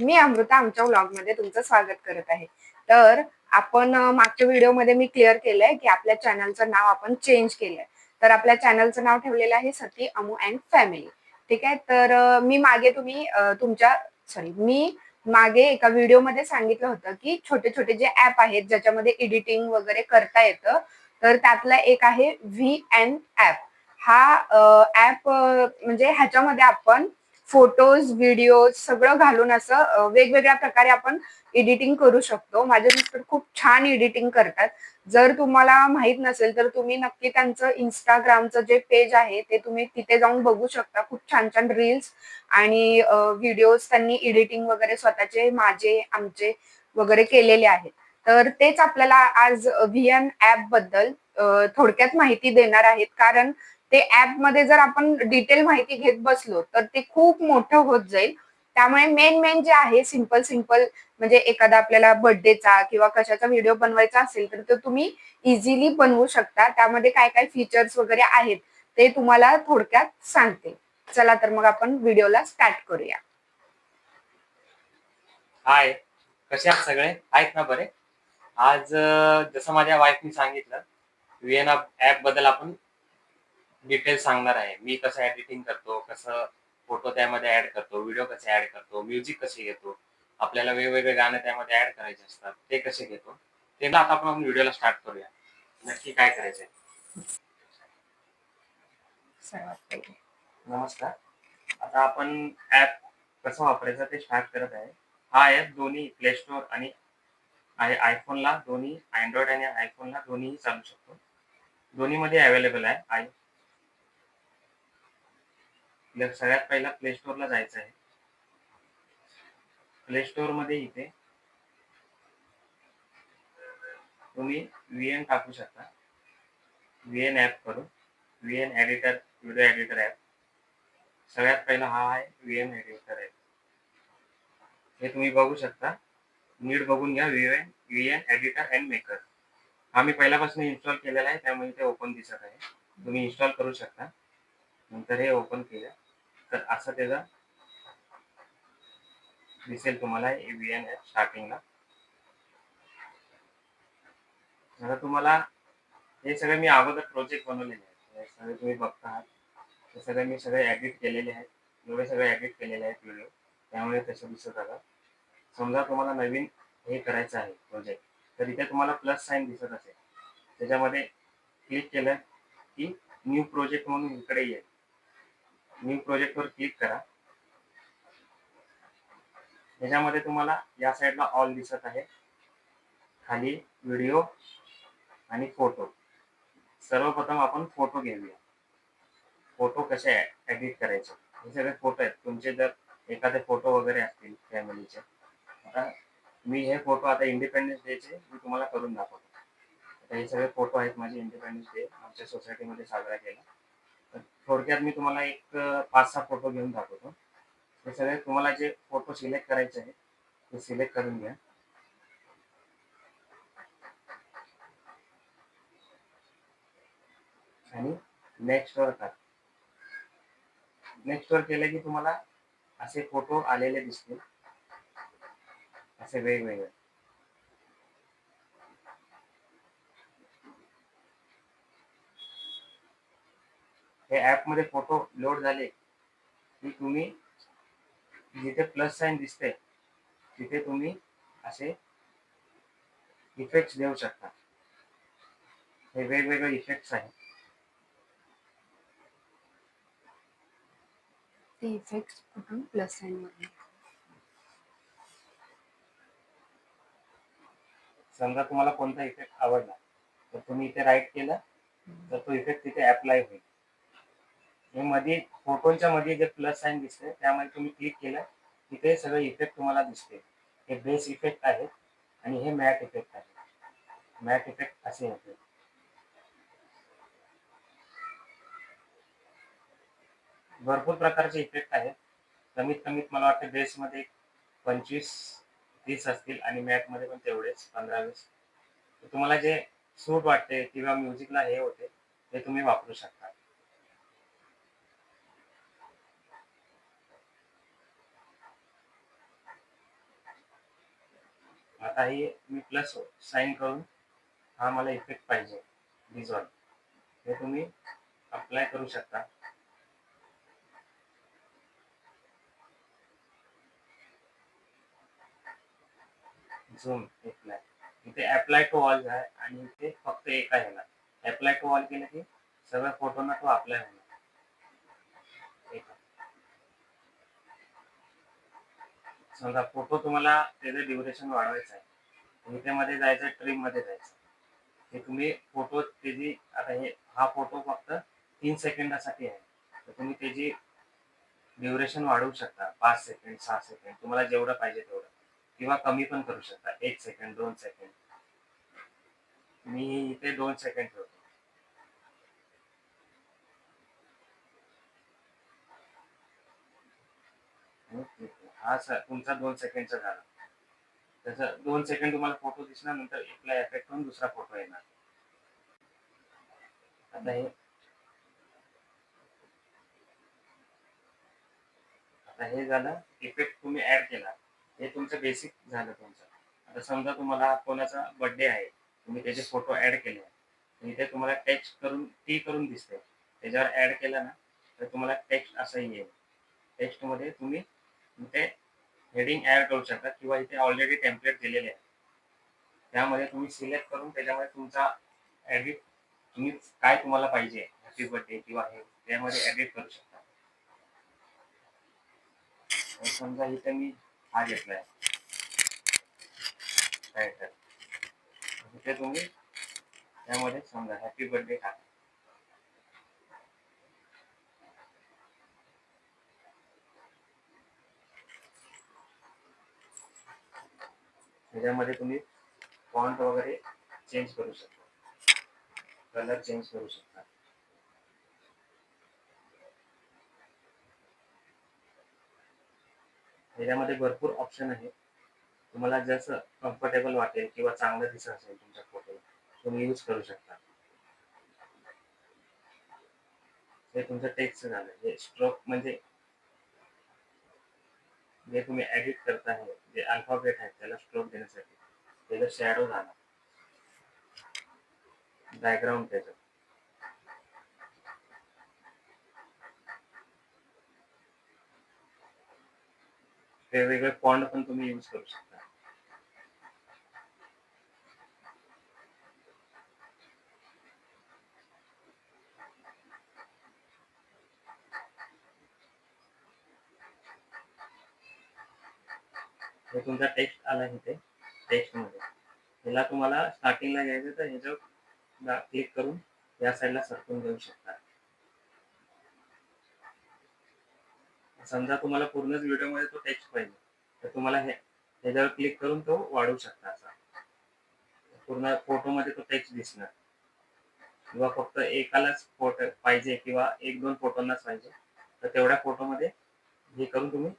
मी अमृता आमच्या व्लॉगमध्ये तुमचं स्वागत करत आहे. तर आपण मागच्या व्हिडिओमध्ये मी क्लिअर केलंय की आपल्या चॅनलचं नाव आपण चेंज केलंय. तर आपल्या चॅनलचं नाव ठेवलेलं आहे सती अमू अँड फॅमिली. ठीक आहे. तर मी मागे एका व्हिडिओमध्ये सांगितलं होतं की छोटे छोटे जे ऍप आहेत ज्याच्यामध्ये एडिटिंग वगैरे करता येतं, तर त्यातला एक आहे VN ऍप. हा ऍप म्हणजे ह्याच्यामध्ये आपण फोटोज, व्हिडिओज सगळं घालून असं वेगवेगळ्या प्रकारे आपण एडिटिंग करू शकतो. माझे मिस्टर खूप छान एडिटिंग करतात. जर तुम्हाला माहित नसेल तर तुम्ही नक्की त्यांचं इंस्टाग्रामचं जे पेज आहे ते तुम्ही तिथे जाऊन बघू शकता. खूप छान छान रील्स आणि व्हिडिओज त्यांनी एडिटिंग वगैरे स्वतःचे, माझे, आमचे वगैरे केलेले आहेत. तर तेच आपल्याला आज VN ऍप बद्दल थोडक्यात माहिती देणार आहेत. कारण ते ऍप मध्ये जर आपण डिटेल माहिती घेत बसलो तर ते खूप मोठं होत जाईल. त्यामुळे मेन मेन जे आहे सिंपल सिंपल, म्हणजे एखादा आपल्याला बर्थडेचा किंवा कशाचा व्हिडिओ बनवायचा असेल तर तो तुम्ही इझिली बनवू शकता. त्यामध्ये काय काय फीचर्स वगैरे आहेत ते तुम्हाला थोडक्यात सांगते. चला तर मग आपण व्हिडिओला स्टार्ट करूया. हाय, कसे आहात सगळे? आहेत ना बरे? आज जसं माझ्या वाईफनी सांगितलं, VN ऍप बद्दल आपण डिटेल सांगणार आहे. मी कसं एडिटिंग करतो, कसं फोटो त्यामध्ये ऍड करतो, व्हिडिओ कसे ऍड करतो, म्युझिक कसे घेतो, आपल्याला वेगवेगळे गाणे त्यामध्ये ऍड करायचे असतात, ते कसे घेतो. ते ना आता आपण व्हिडिओला स्टार्ट करूया. नक्की काय करायचंय? सर्वात पहिले नमस्कार. आता आपण ऍप कसं वापरायचं ते स्टार्ट करत आहे. हा ऍप दोन्ही प्ले स्टोअर आणि आयफोनला, दोन्ही अँड्रॉइड आणि आयफोनला दोन्हीही चालू शकतो. दोन्हीमध्ये अवेलेबल आहे. सगळ्यात पहिला प्ले स्टोअरला जायचं आहे. प्ले स्टोअर मध्ये इथे तुम्ही VN टाकू शकता. VN ऍप करून VN editor, video editor app. सगळ्यात पहिला हा आहे VN एडिटर ऍप. हे तुम्ही बघू शकता. नीट बघून घ्या. VN editor and maker. हा मी पहिल्यापासून इन्स्टॉल केलेला आहे, त्यामुळे ते ओपन दिसत आहे. तुम्ही इन्स्टॉल करू शकता. नंतर हे ओपन केलं तर असं त्याचा दिसेल तुम्हाला VN ऍप स्टार्टिंगला. आता तुम्हाला हे सगळे मी अगोदर प्रोजेक्ट बनवलेले आहेत. हे सगळे तुम्ही बघता आहात. हे सगळे मी एडिट केलेले आहेत. एवढे सगळे एडिट केलेले आहेत व्हिडिओ. त्यामुळे तसं दिसत आलं. समजा तुम्हाला नवीन हे करायचं आहे प्रोजेक्ट, तर इथे तुम्हाला प्लस साईन दिसत असेल. त्याच्यामध्ये क्लिक केलं की न्यू प्रोजेक्ट म्हणून इकडे येईल. न्यू प्रोजेक्टवर क्लिक करा. त्याच्यामध्ये तुम्हाला या साईडला ऑल दिसत आहे. खाली व्हिडिओ आणि फोटो. सर्वप्रथम आपण फोटो घेऊया. फोटो कसे एडिट करायचे, हे सगळे फोटो आहेत. तुमचे जर एखादे फोटो वगैरे असतील फॅमिलीचे, आता मी हे फोटो आता इंडिपेंडन्स डेचे मी तुम्हाला करून दाखवतो. आता हे सगळे फोटो आहेत माझे इंडिपेंडन्स डे आमच्या सोसायटीमध्ये साजरा केला. तर थोडक्यात मी तुम्हाला एक 5-6 फोटो घेऊन दाखवतो. हे सगळे तुम्हाला जे फोटो सिलेक्ट करायचे आहेत ते सिलेक्ट करून घ्या आणि नेक्स्ट वर करा. नेक्स्ट वर केलं की तुम्हाला असे फोटो आलेले दिसतील, असे वेगवेगळे. हे ऍप मध्ये फोटो लोड झाले की तुम्ही जिथे प्लस साईन दिसते तिथे तुम्ही असे इफेक्ट्स देऊ शकता. हे वेगवेगळे इफेक्ट्स आहेत. ते इफेक्ट्स कुठून प्लस साइन मध्ये. समजा तुम्हाला कोणता इफेक्ट आवडला तर तुम्ही इथे राईट केलं तर तो इफेक्ट तिथे अप्लाय होईल. हे मध्ये फोटोच्या मध्ये जे प्लस साईन दिसते त्यामध्ये तुम्ही क्लिक केलं तिथे सगळे इफेक्ट तुम्हाला दिसते. हे बेस इफेक्ट आहेत आणि हे मॅट इफेक्ट आहे. मॅट इफेक्ट असे होते. भरपूर प्रकारचे इफेक्ट आहेत. कमीत कमीत मला वाटतं बेसमध्ये 25-30 असतील आणि मॅटमध्ये पण तेवढेच 15-20. तुम्हाला जे सूट वाटते किंवा म्युझिकला हे होते ते तुम्ही वापरू शकता. आता हे मी प्लस साइन करून हा मला इफेक्ट पाहिजे व्हिज्युअल, हे तुम्ही अप्लाय करू शकता. झूम अप्लाय, इथे अप्लाय टू ऑल आहे आणि इथे फक्त एका ह्याला अप्लाय टू ऑल केलं की सगळ्या फोटोना तो अप्लाय होणार. समजा फोटो तुम्हाला त्याचं ड्युरेशन वाढवायचं आहे, इथे मध्ये जायचं, ट्रिम मध्ये जायचं, हे तुम्ही फोटो त्याची, आता हे हा फोटो फक्त 3 सेकंदासाठी आहे, तर तुम्ही त्याची ड्युरेशन वाढवू शकता, 5 सेकंड, 6 सेकंड, तुम्हाला जेवढं पाहिजे तेवढं, किंवा कमी पण करू शकता, 1 सेकंड, 2 सेकंड. मी इथे 2 सेकंड ठेवतो. हा तुमचा 2 सेकंडचा झाला. त्याचं 2 सेकंड तुम्हाला फोटो दिसणार, नंतर अप्लाय इफेक्ट होऊन दुसरा फोटो येणार. आता हे झालं, इफेक्ट तुम्ही ऍड केला, हे तुमचं बेसिक झालं तुमचं. आता समजा तुम्हाला कोणाचा बर्थडे आहे, तुम्ही त्याचे फोटो ऍड केले, इथे तुम्हाला टेक्स्ट करून टी करून दिसते, त्याच्यावर ऍड केला ना तर तुम्हाला टेक्स्ट असंही येईल. टेक्स्ट मध्ये तुम्ही इथे हेडिंग ऍड करू शकता, किंवा इथे ऑलरेडी टेम्पलेट दिलेले आहे, त्यामध्ये तुम्ही सिलेक्ट करून त्याच्यामध्ये तुमचा एडिट, तुम्ही काय तुम्हाला पाहिजे हॅपी बर्थडे किंवा हे, त्यामध्ये एडिट करू शकता. समजा इथे मी हा घेतलाय टायटल, इथे तुम्ही त्यामध्ये समजा हॅपी बर्थडे टाका. त्याच्यामध्ये तुम्ही फॉन्ट वगैरे चेंज करू शकता, कलर चेंज करू शकता. त्याच्यामध्ये भरपूर ऑप्शन आहे, तुम्हाला जसं कम्फर्टेबल वाटेल किंवा चांगलं दिसत असेल तुमच्या फोटो, तुम्ही यूज करू शकता. हे तुमचं टेक्स्ट झालं. हे स्ट्रोक म्हणजे जे तुम्ही एडिट करता आहे, जे अल्फाबेट आहेत त्याला स्ट्रोक देण्यासाठी, त्याचा शॅडो झाला, बॅकग्राऊंड त्याचं. वेगवेगळे फॉन्ट पण तुम्ही यूज करू शकता. हे तुमचा टेक्स्ट आला इथे टेक्स्ट मध्ये, ह्याला तुम्हाला स्टार्टिंगला घ्यायचं तर ह्याच्यावर क्लिक करून या साईडला सरकून घेऊ शकता. समजा तुम्हाला पूर्णच व्हिडिओमध्ये तो टेक्स्ट पाहिजे, तर तुम्हाला ह्याच्यावर क्लिक करून तो वाढवू शकता. असा पूर्ण फोटोमध्ये तो टेक्स्ट दिसणार, किंवा फक्त एकालाच फोटो पाहिजे किंवा 1-2 फोटोंनाच पाहिजे, तर तेवढ्या फोटोमध्ये हे करून तुम्ही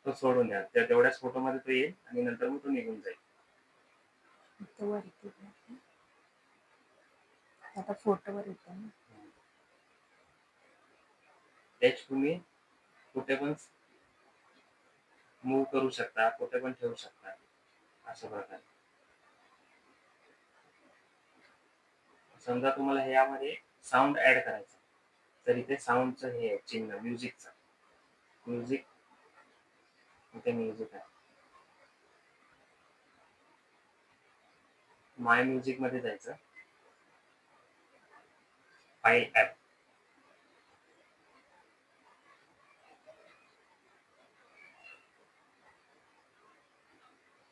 तो सोडून द्या, तेवढ्याच फोटोमध्ये तो येईल आणि नंतर मग तो निघून जाईल. आता फोटोवर येतो ना, टेक्स्ट तुम्ही कुठे पण मूव्ह करू शकता, कुठे पण ठेवू शकता, अशा प्रकारे. समजा तुम्हाला यामध्ये साऊंड ऍड करायचं, तर इथे साऊंडचं हे चिन्ह म्युझिकचं, म्युझिक, इथे म्युझिक आहे, माय म्युझिक मध्ये जायचं, फाईल ऍप,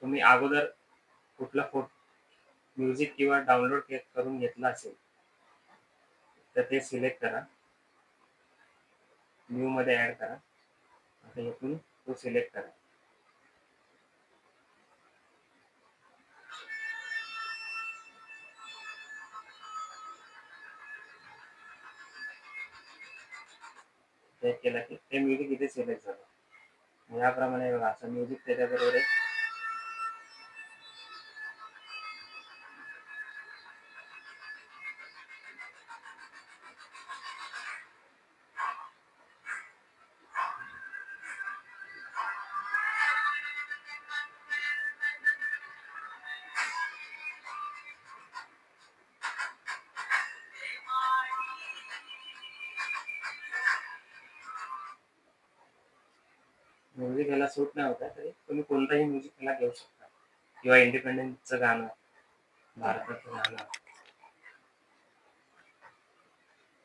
तुम्ही अगोदर कुठला म्युझिक किंवा डाउनलोड करून घेतला असेल तर ते सिलेक्ट करा, न्यू मध्ये ऍड करा, आता इथून तो सिलेक्ट करा. ते केलं की ते म्युझिक इथे सिलेक्ट झालं. याप्रमाणे बघा, असं म्युझिक त्याच्याबरोबर आहे. म्युझिक ह्याला सूट नाही होत आहे तरी तुम्ही कोणताही म्युझिक ह्याला घेऊ शकता, किंवा इंडिपेंडन्सचं गाणं, भारताचं गाणं,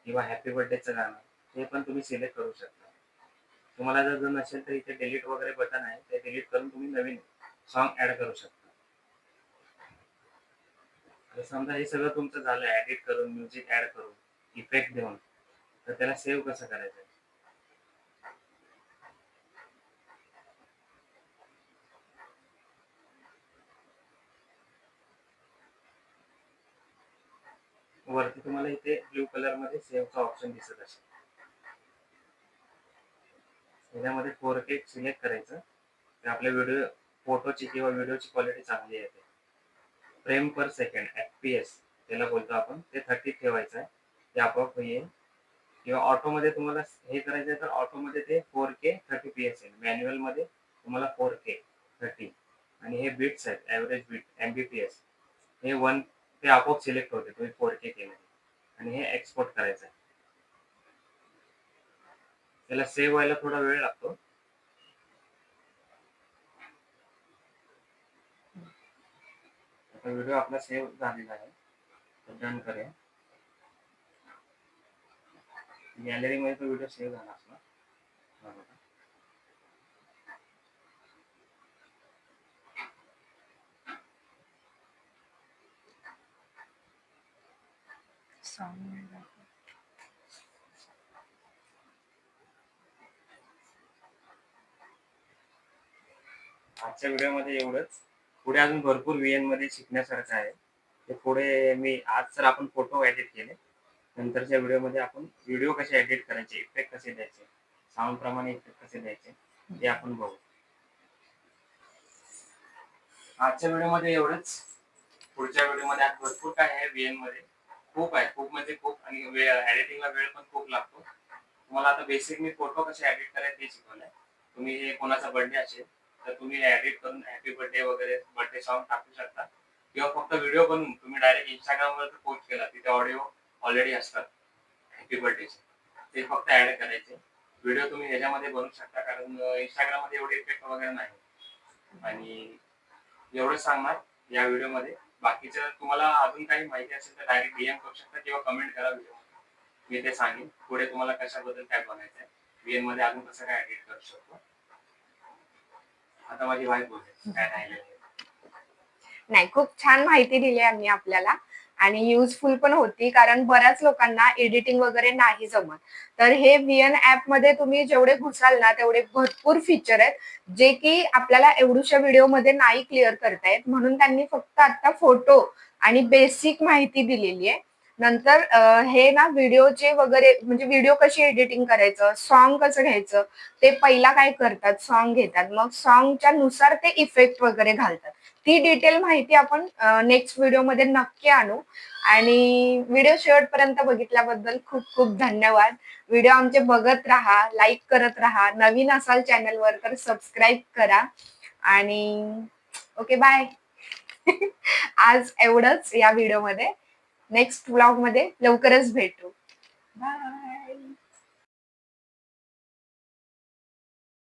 किंवा हॅपी बर्थडेचं गाणं, हे पण तुम्ही सिलेक्ट करू शकता. तुम्हाला जर नसेल तर इथे डिलीट वगैरे बटन आहे, ते डिलीट करून तुम्ही नवीन सॉन्ग ऍड करू शकता. तर समजा हे सगळं तुमचं झालं एडिट करून, म्युझिक ऍड करून, इफेक्ट देऊन, तर त्याला सेव्ह कसं करायचं? वरती तुम्हाला इथे ब्लू कलर मध्ये सेव्हचा ऑप्शन दिसत असेल, त्याच्यामध्ये 4K सिलेक्ट करायचं, तर आपल्या व्हिडिओ फोटोची किंवा व्हिडिओची क्वालिटी चांगली येते. फ्रेम पर सेकंड FPS त्याला बोलतो आपण, ते 30 ठेवायचं आहे, ते आपोआप येईल. किंवा ऑटोमध्ये तुम्हाला हे करायचं आहे तर ऑटोमध्ये ते 4K 30fps येईल. मॅन्युअल मध्ये तुम्हाला 4K 30, आणि हे बिट्स आहेत, ॲव्हरेज बीट MBPS, हे 1 ते आपोआप सिलेक्ट होते तुम्ही 4K केलं, आणि हे एक्सपोर्ट करायचं आहे. त्याला सेव्ह व्हायला थोडा वेळ लागतो. आता व्हिडिओ आपला सेव्ह झालेला आहे, तर डन करूया. गॅलरीमध्ये तो व्हिडिओ सेव्ह झाला असणार. आजच्या व्हिडिओमध्ये एवढंच. पुढे अजून भरपूर VN मध्ये शिकण्यासारखं आहे. ते पुढे मी आज तर आपण फोटो एडिट केले, नंतरच्या व्हिडिओमध्ये आपण व्हिडिओ कसे एडिट करायचे, इफेक्ट कसे द्यायचे, साऊंड प्रमाणे इफेक्ट कसे द्यायचे, ते आपण बघू. आजच्या व्हिडिओमध्ये एवढंच. पुढच्या व्हिडिओमध्ये आज भरपूर काय आहे VN मध्ये, खूप आहे, खूप म्हणजे खूप, आणि एडिटिंगला वेळ पण खूप लागतो. तुम्हाला आता बेसिक मी फोटो कसे एडिट करायचे ते शिकवलंय. तुम्ही हे कोणाचा बर्थडे असेल तर तुम्ही एडिट करून हॅपी बर्थडे वगैरे बर्थडे सॉन्ग टाकू शकता, किंवा फक्त व्हिडिओ बनवून तुम्ही डायरेक्ट इंस्टाग्रामवर पोस्ट केला, तिथे ऑडिओ ऑलरेडी असतात हॅपी बर्थडेचे, ते फक्त ऍड करायचे. व्हिडिओ तुम्ही ह्याच्यामध्ये बनवू शकता, कारण इंस्टाग्राममध्ये एवढे इफेक्ट वगैरे नाही. आणि एवढं सांगणार या व्हिडिओमध्ये. बाकीचं तुम्हाला अजून काही माहिती असेल तर डायरेक्ट DM करू शकता, किंवा कमेंट करा व्हिडिओ, मी ते सांगेन पुढे तुम्हाला कशाबद्दल काय बनायचं आहे, VN मध्ये अजून कसं काय एडिट करू शकतो. आता माझी वाईफ बोलते काय राहिलेलं आहे. नाही, खूप छान माहिती दिली आम्ही आपल्याला, आणि युजफुल पण होती, कारण बऱ्याच लोकांना एडिटिंग वगैरे नाही जमत. तर हे VN ऍप मध्ये तुम्ही जेवढे घुसाल ना तेवढे भरपूर फीचर आहेत, जे की आपल्याला एवढ्याशा व्हिडिओ मध्ये नाही क्लिअर करता येत. म्हणून त्यांनी फक्त आता फोटो आणि बेसिक माहिती दिलेली आहे. नंतर हे ना व्हिडिओचे वगैरे, म्हणजे व्हिडिओ कशी एडिटिंग करायचं, सॉन्ग कसं घ्यायचं, ते पहिला काय करतात, सॉन्ग घेतात, मग सॉन्गच्या नुसार ते इफेक्ट वगैरे घालतात. ती डिटेल माहिती आपण नेक्स्ट व्हिडिओमध्ये नक्की आणू. आणि व्हिडिओ शेवटपर्यंत बघितल्याबद्दल खूप खूप धन्यवाद. व्हिडिओ आमचे बघत राहा, लाईक करत राहा. नवीन असाल चॅनलवर तर सबस्क्राईब करा. आणि ओके, बाय. आज एवढंच या व्हिडिओमध्ये. नेक्स्ट व्लॉग मध्ये लवकरच भेटू. बाय.